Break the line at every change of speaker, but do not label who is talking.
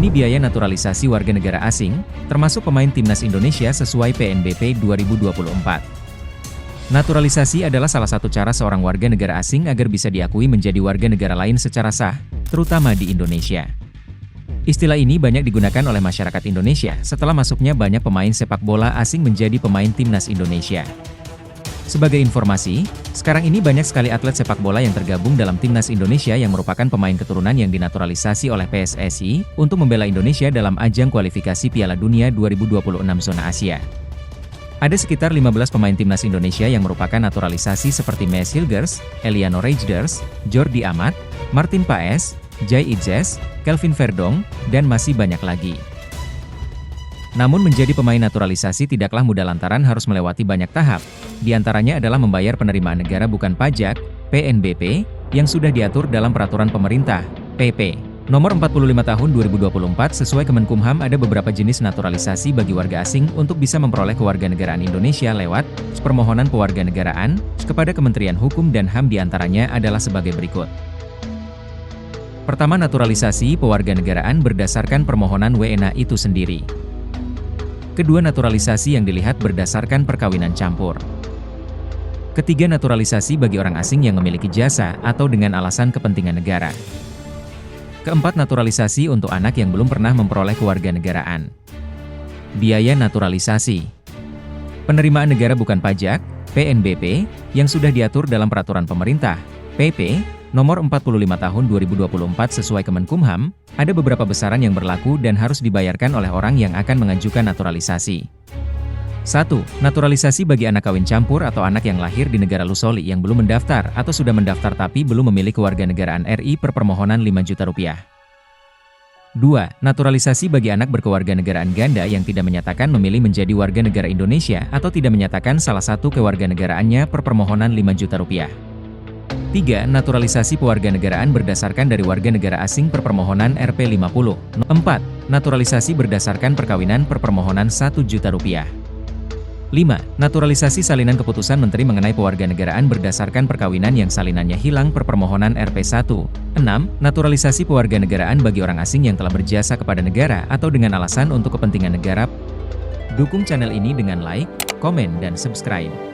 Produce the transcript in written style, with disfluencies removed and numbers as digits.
Ini biaya naturalisasi warga negara asing, termasuk pemain timnas Indonesia sesuai PNBP 2024. Naturalisasi adalah salah satu cara seorang warga negara asing agar bisa diakui menjadi warga negara lain secara sah, terutama di Indonesia. Istilah ini banyak digunakan oleh masyarakat Indonesia setelah masuknya banyak pemain sepak bola asing menjadi pemain timnas Indonesia. Sebagai informasi, sekarang ini banyak sekali atlet sepak bola yang tergabung dalam timnas Indonesia yang merupakan pemain keturunan yang dinaturalisasi oleh PSSI untuk membela Indonesia dalam ajang kualifikasi Piala Dunia 2026 zona Asia. Ada sekitar 15 pemain timnas Indonesia yang merupakan naturalisasi seperti Mees Hilgers, Eliano Rejders, Jordi Amat, Martin Paes, Jai Idzes, Kelvin Verdong, dan masih banyak lagi. Namun menjadi pemain naturalisasi tidaklah mudah lantaran harus melewati banyak tahap. Di antaranya adalah membayar penerimaan negara bukan pajak, PNBP, yang sudah diatur dalam Peraturan Pemerintah, PP, Nomor 45 Tahun 2024 sesuai Kemenkumham. Ada beberapa jenis naturalisasi bagi warga asing untuk bisa memperoleh kewarganegaraan Indonesia lewat permohonan pewarganegaraan kepada Kementerian Hukum dan HAM. Di antaranya adalah sebagai berikut. Pertama, naturalisasi pewarganegaraan berdasarkan permohonan WNA itu sendiri. Kedua, naturalisasi yang dilihat berdasarkan perkawinan campur. Ketiga, naturalisasi bagi orang asing yang memiliki jasa atau dengan alasan kepentingan negara. Keempat, naturalisasi untuk anak yang belum pernah memperoleh kewarganegaraan. Biaya naturalisasi. Penerimaan negara bukan pajak, PNBP, yang sudah diatur dalam Peraturan Pemerintah, PP, Nomor 45 Tahun 2024 sesuai Kemenkumham, ada beberapa besaran yang berlaku dan harus dibayarkan oleh orang yang akan mengajukan naturalisasi. 1. Naturalisasi bagi anak kawin campur atau anak yang lahir di negara Lusoli yang belum mendaftar atau sudah mendaftar tapi belum memiliki kewarganegaraan RI per permohonan Rp5 juta. 2. Naturalisasi bagi anak berkewarganegaraan ganda yang tidak menyatakan memilih menjadi warga negara Indonesia atau tidak menyatakan salah satu kewarganegaraannya per permohonan Rp5 juta. 3. Naturalisasi pewarganegaraan berdasarkan dari warga negara asing per permohonan Rp50. 4. Naturalisasi berdasarkan perkawinan per permohonan Rp1 juta. 5. Naturalisasi salinan keputusan Menteri mengenai pewarganegaraan berdasarkan perkawinan yang salinannya hilang per permohonan Rp1. 6. Naturalisasi pewarganegaraan bagi orang asing yang telah berjasa kepada negara atau dengan alasan untuk kepentingan negara. Dukung channel ini dengan like, komen, dan subscribe.